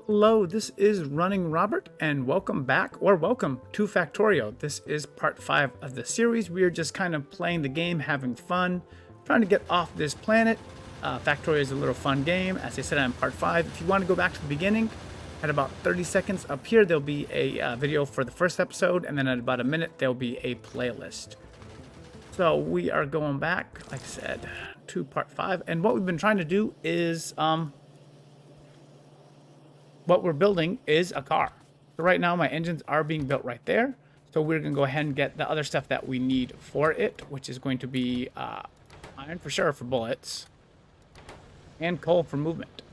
Hello, this is Running Robert, and welcome back, or welcome to Factorio. This is part 5 of the series. We are just kind of playing the game, having fun, trying to get off this planet. Factorio is a little fun game. As I said, I'm part 5. If you want to go back to the beginning, at about 30 seconds up here, there'll be a video for the first episode, and then at about a minute, there'll be a playlist. So we are going back, like I said, to part 5, and what we've been trying to do is, what we're building is a car. So right now my engines are being built right there. So we're gonna go ahead and get the other stuff that we need for it, which is going to be iron for sure for bullets and coal for movement.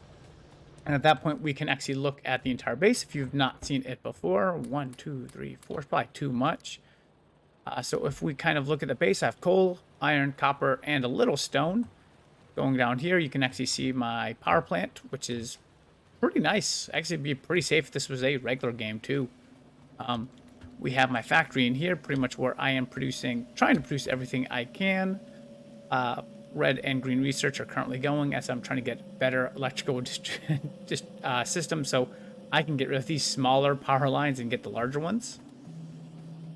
And at that point we can actually look at the entire base if you've not seen it before. 1, 2, 3, 4, it's probably too much. So if we kind of look at the base, I have coal, iron, copper, and a little stone. Going down here, you can actually see my power plant, which is pretty nice. Actually, it'd be pretty safe if this was a regular game too. We have my factory in here, pretty much where I am producing, trying to produce everything I can. Red and green research are currently going as I'm trying to get better electrical systems so I can get rid of these smaller power lines and get the larger ones.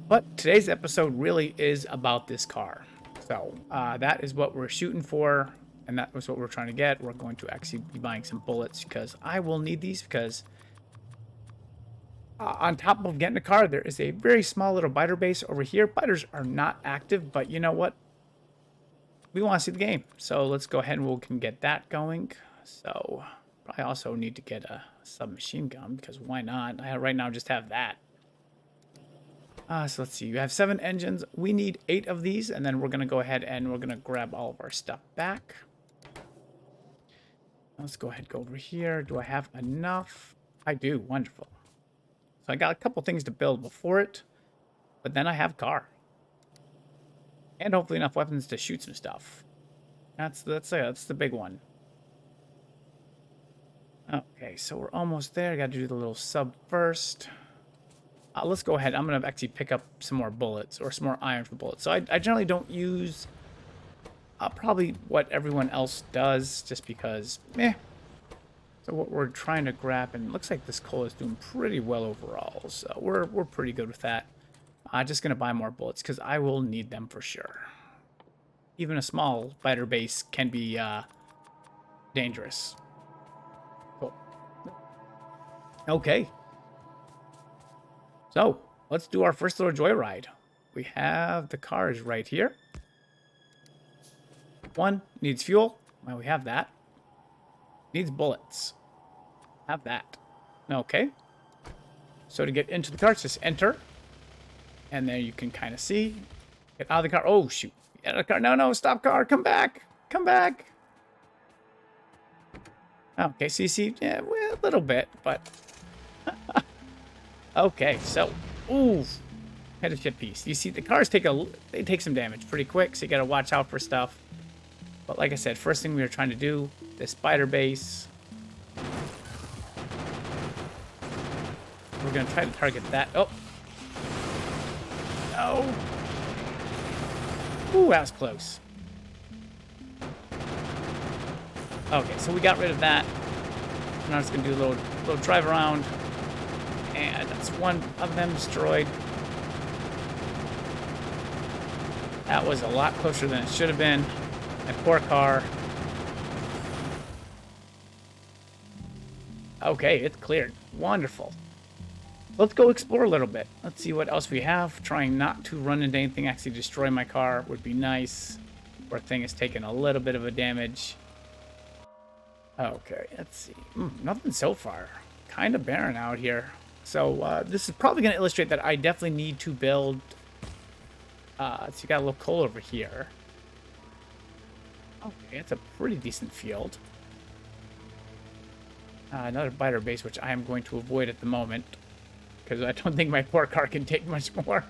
But today's episode really is about this car. So that is what we're shooting for. And that was what we're trying to get. We're going to actually be buying some bullets because I will need these because on top of getting a car, there is a very small little biter base over here. Biters are not active, but you know what? We want to see the game. So let's go ahead and we can get that going. So probably also need to get a submachine gun because why not? I right now just have that. So let's see. You have 7 engines. We need 8 of these, and then we're going to go ahead and we're going to grab all of our stuff back. Let's go ahead and go over here. Do I have enough? I do. Wonderful. So I got a couple things to build before it, but then I have car. And hopefully enough weapons to shoot some stuff. That's the big one. Okay, so we're almost there. I got to do the little sub first. Let's go ahead. I'm going to actually pick up some more bullets or some more iron for bullets. So I generally don't use probably what everyone else does just because, So what we're trying to grab, and it looks like this coal is doing pretty well overall. So we're pretty good with that. I'm just going to buy more bullets because I will need them for sure. Even a small biter base can be dangerous. Cool. Okay. So let's do our first little joyride. We have the cars right here. One needs fuel. Well, we have that. Needs bullets. Have that. Okay. So to get into the car, just enter. And there you can kind of see. Get out of the car. Oh, shoot. Get out of the car. No, stop car. Come back. Come back. Okay, so you see, yeah, well, a little bit, but... Okay, so... Ooh. Had a shit piece. You see, the cars take some damage pretty quick, so you gotta watch out for stuff. But like I said, first thing we were trying to do, this spider base. We're going to try to target that. Oh. No. Ooh, that was close. Okay, so we got rid of that. Now I'm just going to do a little drive around. And that's one of them destroyed. That was a lot closer than it should have been. My poor car. Okay, it's cleared. Wonderful. Let's go explore a little bit. Let's see what else we have. Trying not to run into anything, actually destroy my car would be nice. Poor thing is taking a little bit of a damage. Okay, let's see. Nothing so far. Kind of barren out here. So this is probably going to illustrate that I definitely need to build... so you got a little coal over here. Okay, it's a pretty decent field. Another biter base, which I am going to avoid at the moment. Because I don't think my poor car can take much more.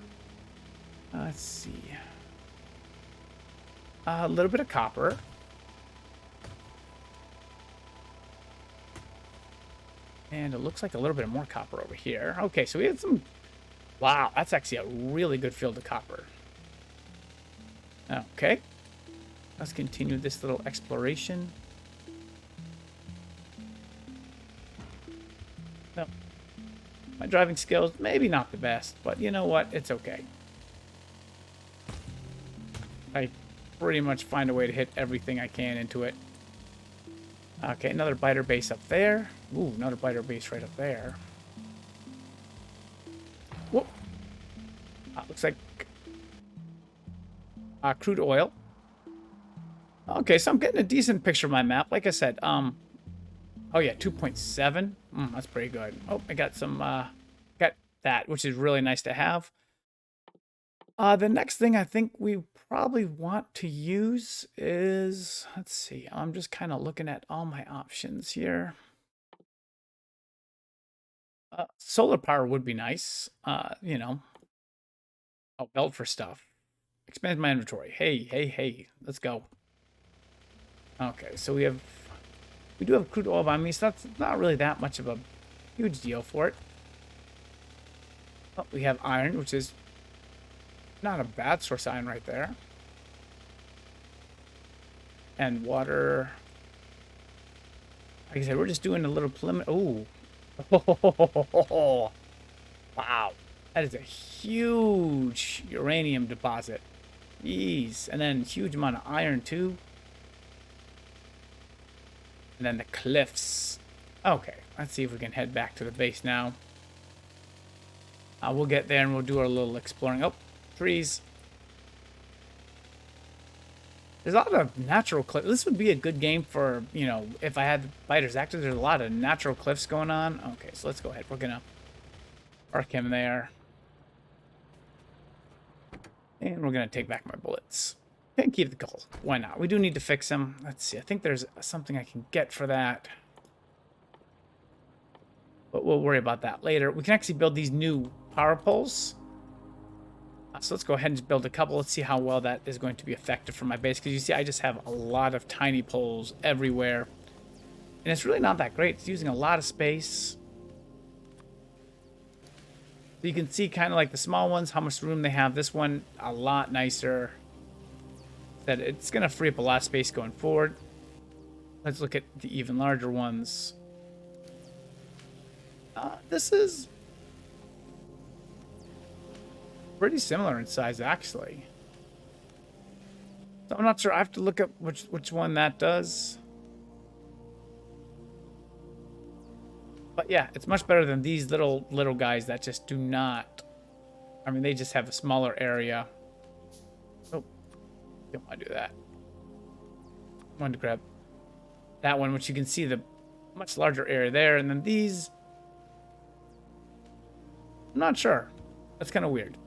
Let's see. A little bit of copper. And it looks like a little bit more copper over here. Okay, so we had some... Wow, that's actually a really good field of copper. Okay. Let's continue this little exploration. No. My driving skills, maybe not the best, but you know what? It's okay. I pretty much find a way to hit everything I can into it. Okay, another biter base up there. Ooh, another biter base right up there. Whoop. Looks like crude oil. Okay, so I'm getting a decent picture of my map. Like I said, oh yeah, 2.7. That's pretty good. Oh, I got some, got that, which is really nice to have. The next thing I think we probably want to use is, let's see, I'm just kind of looking at all my options here. Solar power would be nice, you know. Oh, belt for stuff. Expand my inventory. Hey, hey, hey, let's go. Okay, so we do have crude oil on me, so that's not really that much of a huge deal for it. Oh, we have iron, which is not a bad source of iron right there. And water. Like I said, we're just doing a little preliminary. Ooh. Oh, wow. That is a huge uranium deposit. Jeez. And then huge amount of iron, too. And then the cliffs. Okay. Let's see if we can head back to the base now. We'll get there and we'll do our little exploring. Oh, trees. There's a lot of natural cliffs. This would be a good game for, you know, if I had the biters active. There's a lot of natural cliffs going on. Okay, so let's go ahead. We're going to park him there. And we're going to take back my bullets. Can't keep the goal. Why not? We do need to fix him. Let's see. I think there's something I can get for that. But we'll worry about that later. We can actually build these new power poles. So let's go ahead and build a couple. Let's see how well that is going to be effective for my base. Because you see, I just have a lot of tiny poles everywhere. And it's really not that great. It's using a lot of space. So you can see kind of like the small ones, how much room they have. This one, a lot nicer. That it's going to free up a lot of space going forward. Let's look at the even larger ones. This is pretty similar in size, actually. So I'm not sure. I have to look up which one that does. But yeah, it's much better than these little guys that just do not. I mean, they just have a smaller area. Oh, don't want to do that. I wanted to grab that one, which you can see the much larger area there, and then these. I'm not sure. That's kind of weird.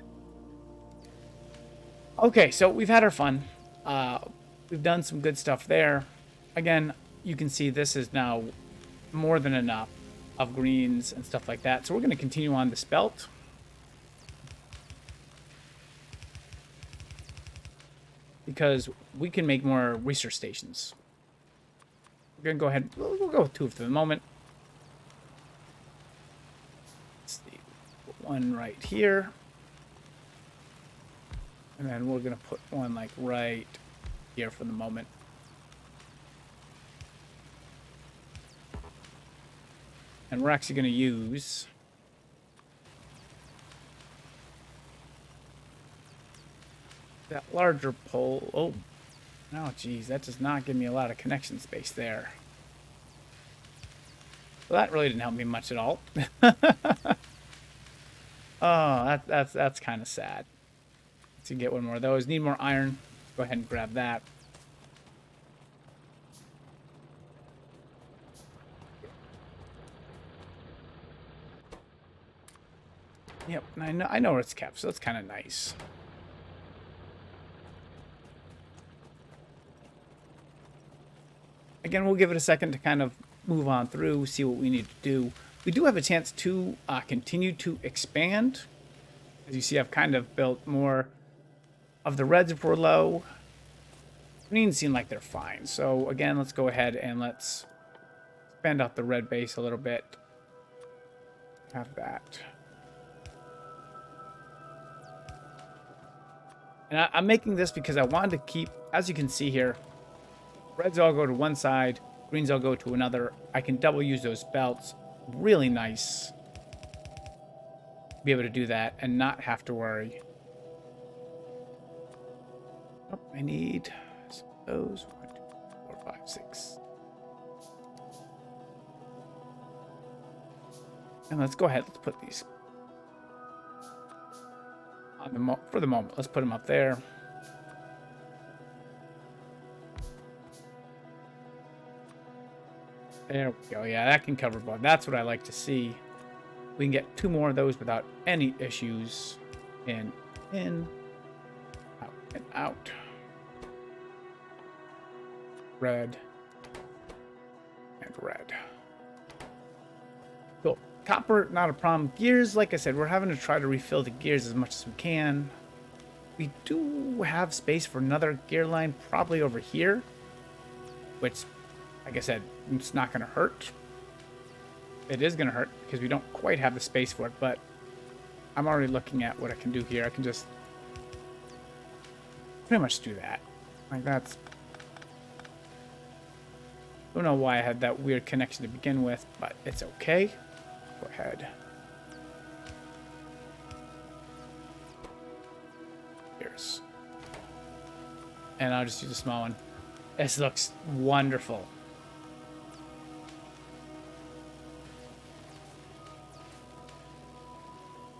Okay, so we've had our fun. We've done some good stuff there. Again, you can see this is now more than enough of greens and stuff like that. So we're going to continue on this belt. Because we can make more research stations. We're going to go ahead. We'll go with 2 for the moment. Let's see. Put one right here. And then we're going to put one like right here for the moment. And we're actually going to use that larger pole. Oh, geez, that does not give me a lot of connection space there. Well, that really didn't help me much at all. Oh, that's kind of sad. To get one more of those. Need more iron. Go ahead and grab that. Yep, and I know where it's kept, so that's kind of nice. Again, we'll give it a second to kind of move on through, see what we need to do. We do have a chance to continue to expand. As you see, I've kind of built more of the reds if we're low. Greens seem like they're fine. So again, let's go ahead and let's expand out the red base a little bit. Have that. And I'm making this because I wanted to keep, as you can see here, reds all go to one side, greens all go to another. I can double use those belts really nice to be able to do that and not have to worry. Oh, I need those 1, 2, 4, 5, 6. And let's go ahead. Let's put these on the for the moment. Let's put them up there. There we go. Yeah, that can cover both. That's what I like to see. We can get 2 more of those without any issues. In, out, and out. Red. And red. Cool. Copper, not a problem. Gears, like I said, we're having to try to refill the gears as much as we can. We do have space for another gear line, probably over here. Which, like I said, it's not going to hurt. It is going to hurt because we don't quite have the space for it, but I'm already looking at what I can do here. I can just pretty much do that. Like that's... Don't know why I had that weird connection to begin with, but it's okay. Go ahead. Here's. And I'll just use a small one. This looks wonderful.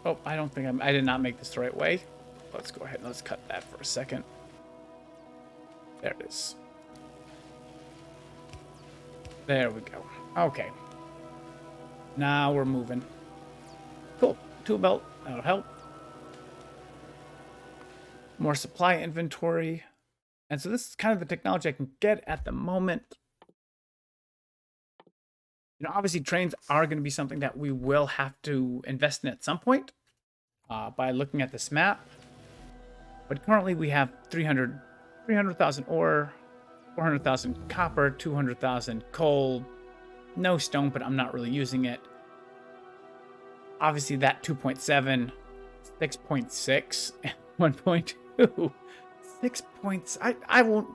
Oh, I don't think I did not make this the right way. Let's go ahead and let's cut that for a second. There it is. There we go. Okay. Now we're moving. Cool. Tool belt. That'll help. More supply inventory. And so this is kind of the technology I can get at the moment. You know, obviously trains are going to be something that we will have to invest in at some point by looking at this map. But currently we have 300,000 ore, 400,000 copper, 200,000 coal, no stone, but I'm not really using it. Obviously that 2.7, 6.6, and 1.2. 6 points. I won't.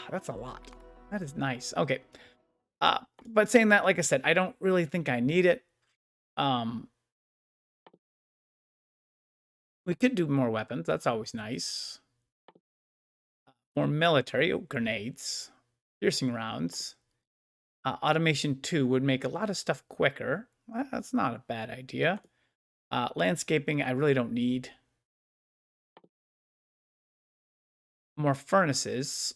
That's a lot. That is nice. Okay. But saying that, like I said, I don't really think I need it. We could do more weapons. That's always nice. More military. Oh, grenades. Piercing rounds. Automation 2 would make a lot of stuff quicker. That's not a bad idea. Landscaping, I really don't need. More furnaces.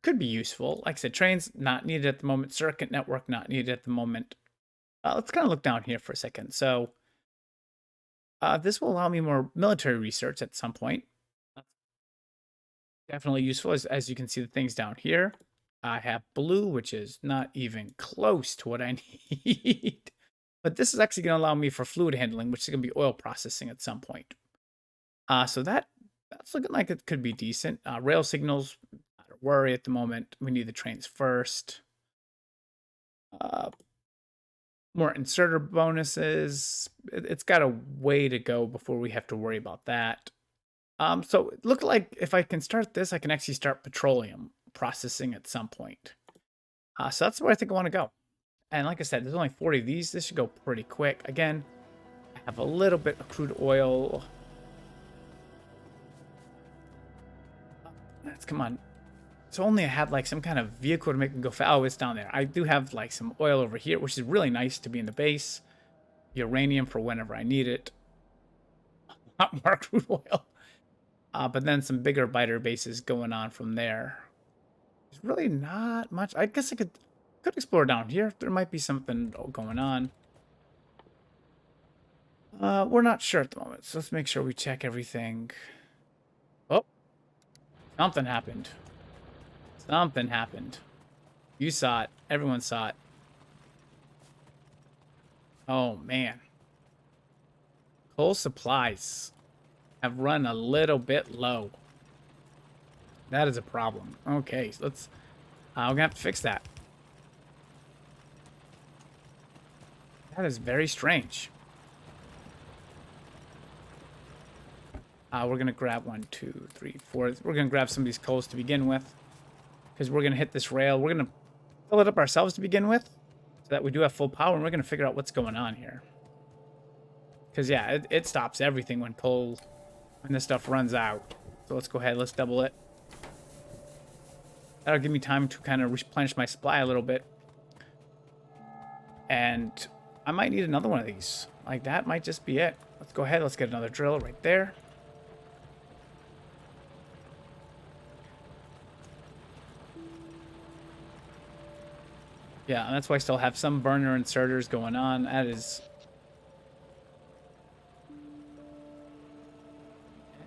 Could be useful. Like I said, trains not needed at the moment. Circuit network not needed at the moment. Let's kind of look down here for a second. So this will allow me more military research at some point. Definitely useful. As you can see the things down here. I have blue, which is not even close to what I need. But this is actually going to allow me for fluid handling, which is going to be oil processing at some point. So that's looking like it could be decent. Rail signals, not to worry at the moment. We need the trains first. More inserter bonuses. It's got a way to go before we have to worry about that. So it looked like if I can start this, I can actually start petroleum processing at some point. So that's where I think I want to go. And like I said, there's only 40 of these. This should go pretty quick. Again, I have a little bit of crude oil. Come on. So only I had like some kind of vehicle to make me go fast. Oh, it's down there. I do have like some oil over here, which is really nice to be in the base. Uranium for whenever I need it. Not more crude oil. But then some bigger biter bases going on from there. There's really not much. I guess I could explore down here. There might be something going on. We're not sure at the moment, so let's make sure we check everything. Oh, something happened. Something happened. You saw it. Everyone saw it. Oh, man. Coal supplies have run a little bit low. That is a problem. Okay, so let's... we're going to have to fix that. That is very strange. We're going to grab 1, 2, 3, 4. We're going to grab some of these coals to begin with. Because we're going to hit this rail. We're going to fill it up ourselves to begin with. that we do have full power, and we're going to figure out what's going on here. Because, yeah, it stops everything when this stuff runs out. So let's go ahead, let's double it. That'll give me time to kind of replenish my supply a little bit. And I might need another one of these. Like, that might just be it. Let's go ahead, let's get another drill right there. Yeah, and that's why I still have some burner inserters going on. That is...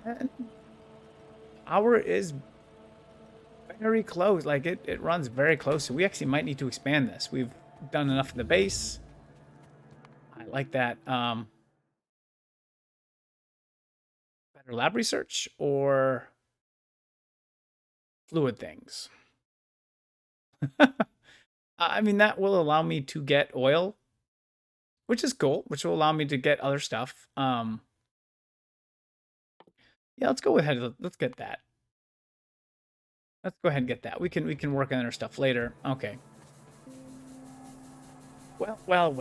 And power is very close. Like, it runs very close. So we actually might need to expand this. We've done enough of the base. I like that. Better lab research or fluid things? I mean, that will allow me to get oil, which is cool, which will allow me to get other stuff. Yeah, let's go ahead. Let's get that. Let's go ahead and get that. We can work on our stuff later. Okay. Well.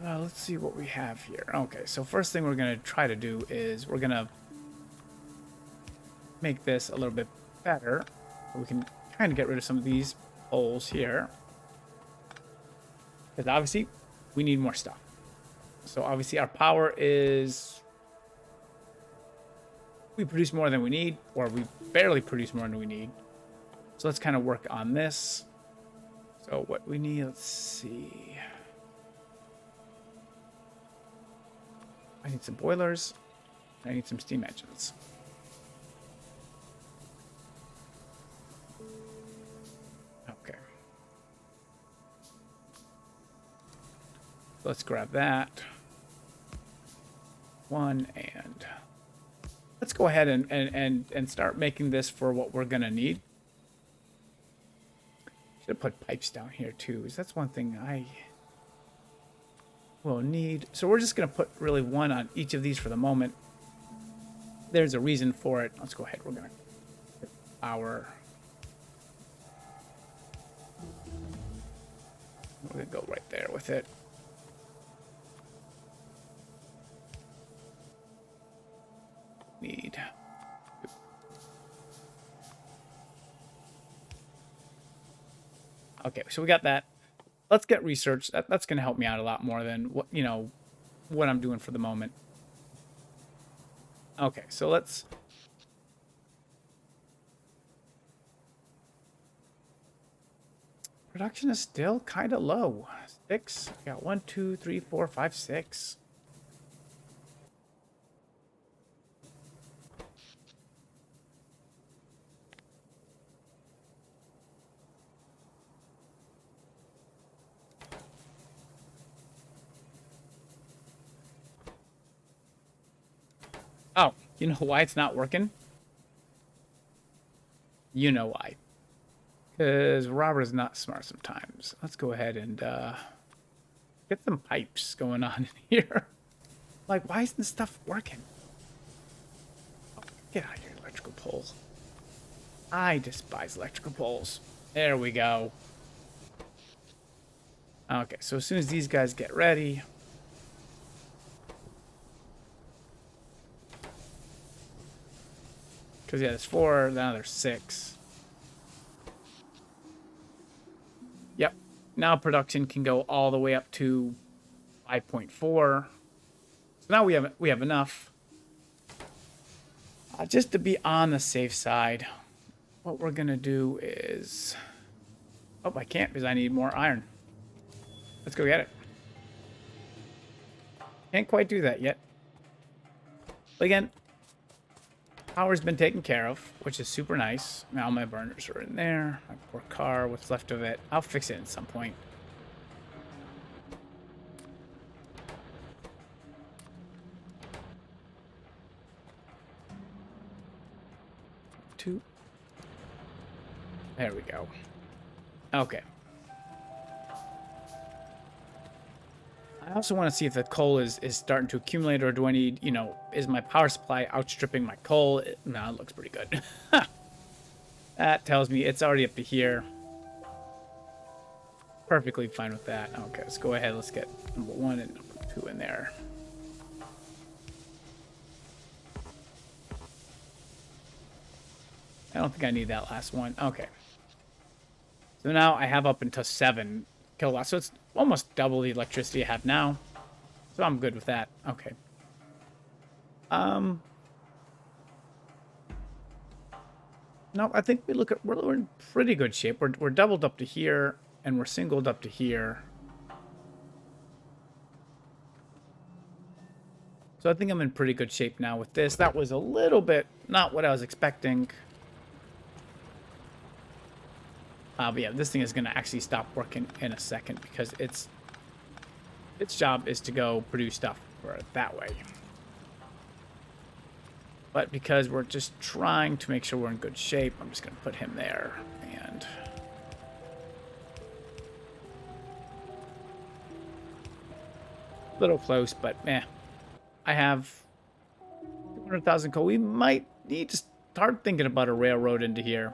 Let's see what we have here. Okay, so first thing we're gonna try to do is we're gonna make this a little bit better. We can kind of get rid of some of these holes here. Because obviously, we need more stuff. So obviously our power is... we produce more than we need, or we barely produce more than we need. So let's kind of work on this. So what we need, let's see. I need some boilers. I need some steam engines. Okay. Let's grab that. One, and let's go ahead and start making this for what we're gonna need. Should have put pipes down here too, because that's one thing I will need. So we're just gonna put really one on each of these for the moment. There's a reason for it. Let's go ahead. We're gonna put our... we're gonna go right there with it. Need... okay, so we got that. Let's get research. That's going to help me out a lot more than what I'm doing for the moment. Okay, so let's... production is still kind of low. 6. We got 1, 2, 3, 4, 5, 6. Oh, you know why it's not working? You know why. Because Robert is not smart sometimes. Let's go ahead and get some pipes going on in here. Like, why isn't this stuff working? Oh, get out of here, electrical pole. I despise electrical poles. There we go. Okay, so as soon as these guys get ready... because, yeah, there's 4, now there's 6. Yep. Now production can go all the way up to 5.4. So now we have enough. Just to be on the safe side, what we're going to do is... oh, I can't because I need more iron. Let's go get it. Can't quite do that yet. But again... power's been taken care of, which is super nice. Now my burners are in there. My poor car, what's left of it. I'll fix it at some point. Two. There we go. Okay. I also want to see if the coal is starting to accumulate, or do I need, is my power supply outstripping my coal? No, it looks pretty good. That tells me it's already up to here. Perfectly fine with that. Okay, let's go ahead. Let's get number 1 and number 2 in there. I don't think I need that last one. Okay. So now I have up until 7 kilowatts. So it's almost double the electricity I have now. So I'm good with that. Okay. No, I think we're in pretty good shape. We're doubled up to here, and we're singled up to here. So I think I'm in pretty good shape now with this. That was a little bit not what I was expecting. But yeah, this thing is going to actually stop working in a second because its job is to go produce stuff for it that way. But because we're just trying to make sure we're in good shape, I'm just going to put him there. And a little close, but I have 200,000 coal. We might need to start thinking about a railroad into here.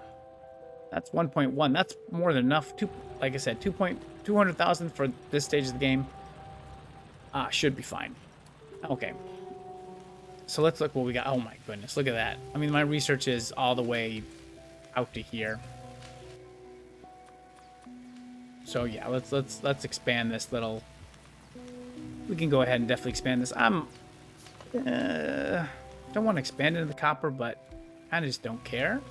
That's 1.1. That's more than enough. Like I said, 200,000 for this stage of the game. Should be fine. Okay. So let's look what we got. Oh my goodness, look at that. I mean, my research is all the way out to here. So yeah, let's expand this little. We can go ahead and definitely expand this. Don't want to expand into the copper, but kind of just don't care.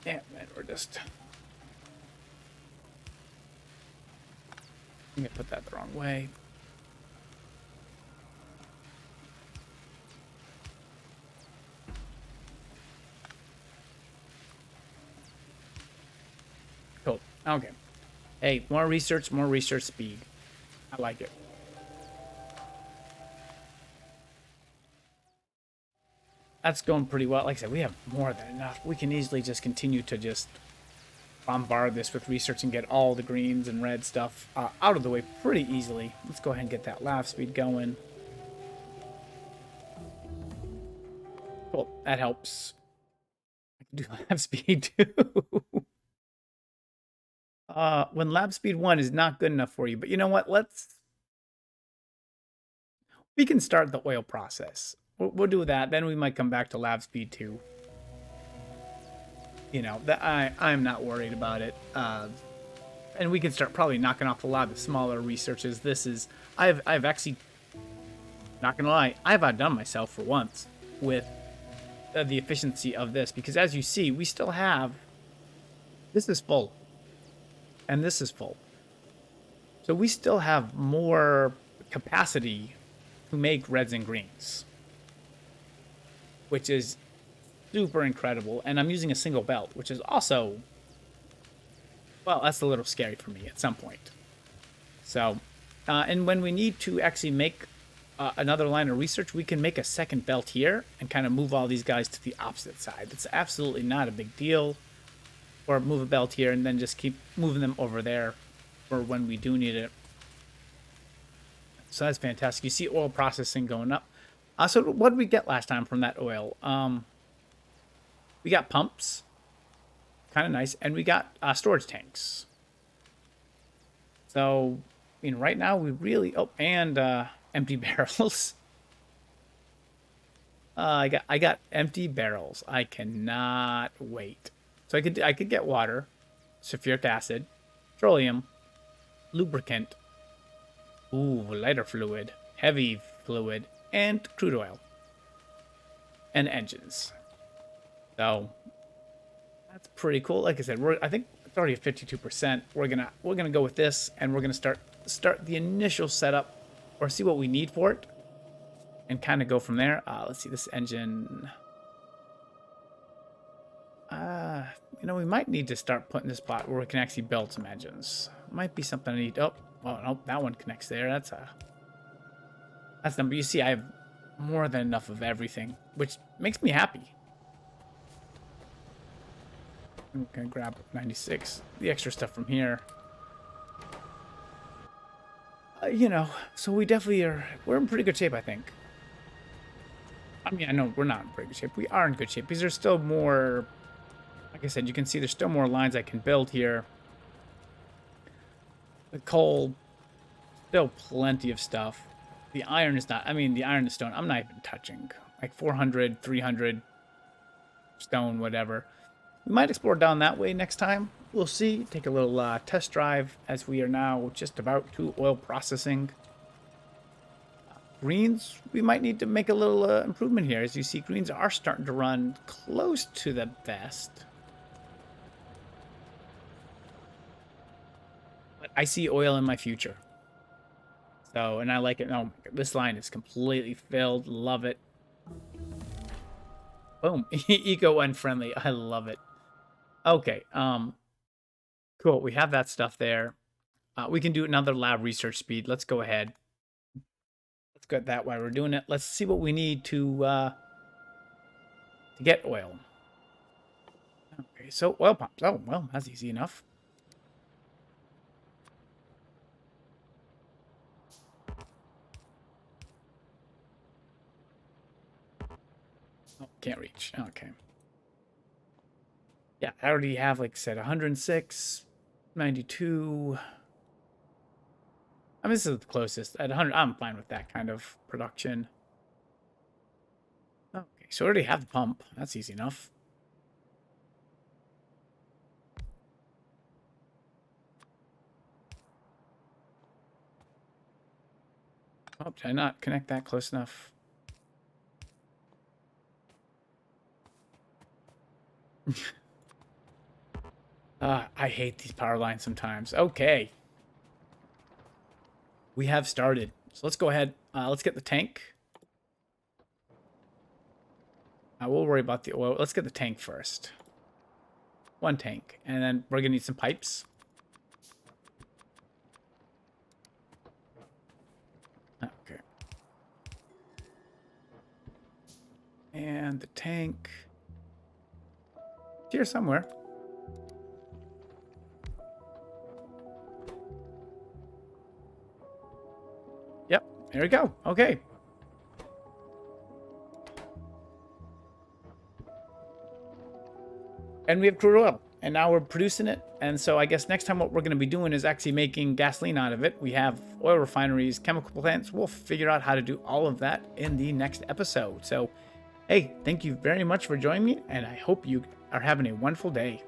Yeah, man, we're just. I'm gonna put that the wrong way. Cool. Okay. Hey, more research speed. I like it. That's going pretty well. Like I said, we have more than enough. We can easily just continue to just bombard this with research and get all the greens and red stuff out of the way pretty easily. Let's go ahead and get that lap speed going. Cool. That helps. I can do lap speed too. When lap speed 1 is not good enough for you, but you know what? We can start the oil process. We'll do that. Then we might come back to lap speed 2. You know, that I'm not worried about it. And we can start probably knocking off a lot of the smaller researches. This is I've actually, not gonna lie, I've outdone myself for once with the efficiency of this, because as you see, we still have, this is full and this is full, so we still have more capacity to make reds and greens, which is super incredible. And I'm using a single belt, which is also, well, that's a little scary for me at some point. So and when we need to actually make another line of research, we can make a second belt here and kind of move all these guys to the opposite side. It's absolutely not a big deal. Or move a belt here and then just keep moving them over there for when we do need it. So that's fantastic. You see oil processing going up. So what did we get last time from that oil? We got pumps. Kind of nice. And we got storage tanks. So, I mean, right now we really... Oh, and empty barrels. I got empty barrels. I cannot wait. So I could get water, sulfuric acid, petroleum, lubricant, lighter fluid, heavy fluid, and crude oil, and engines. So that's pretty cool. Like I said, I think it's already at 52%. We're gonna go with this, and we're gonna start the initial setup, or see what we need for it, and kind of go from there. Let's see this engine. You know, we might need to start putting this spot where we can actually build some engines. Might be something I need. Oh, no, that one connects there. That's number. You see, I have more than enough of everything, which makes me happy. I'm gonna grab 96, the extra stuff from here. You know, so we definitely we're in pretty good shape, I think. I mean, I know we're not in pretty good shape. We are in good shape because there's still more, like I said, you can see there's still more lines I can build here. The coal, still plenty of stuff. The iron is not, I mean, the iron and stone, I'm not even touching. Like 400, 300 stone, whatever. We might explore down that way next time. We'll see. Take a little test drive as we are now just about to oil processing. Greens, we might need to make a little improvement here. As you see, greens are starting to run close to the best. But I see oil in my future. So, and I like it. Oh, this line is completely filled. Love it. Boom. Eco and friendly. I love it. Okay. Cool. We have that stuff there. We can do another lab research speed. Let's go ahead. Let's get that while we're doing it. Let's see what we need to get oil. Okay, so oil pumps. Oh, well, that's easy enough. Oh, can't reach. Okay. Yeah, I already have, like I said, 106, 92. I mean, this is the closest. At 100, I'm fine with that kind of production. Okay, so I already have the pump. That's easy enough. Oh, did I not connect that close enough? I hate these power lines sometimes. Okay. We have started. So let's go ahead. Let's get the tank. We'll worry about the oil. Let's get the tank first. One tank. And then we're going to need some pipes. Okay. And the tank. Here somewhere. Yep. There we go. Okay. And we have crude oil. And now we're producing it. And so I guess next time what we're going to be doing is actually making gasoline out of it. We have oil refineries, chemical plants. We'll figure out how to do all of that in the next episode. So, hey, thank you very much for joining me. And I hope you are having a wonderful day.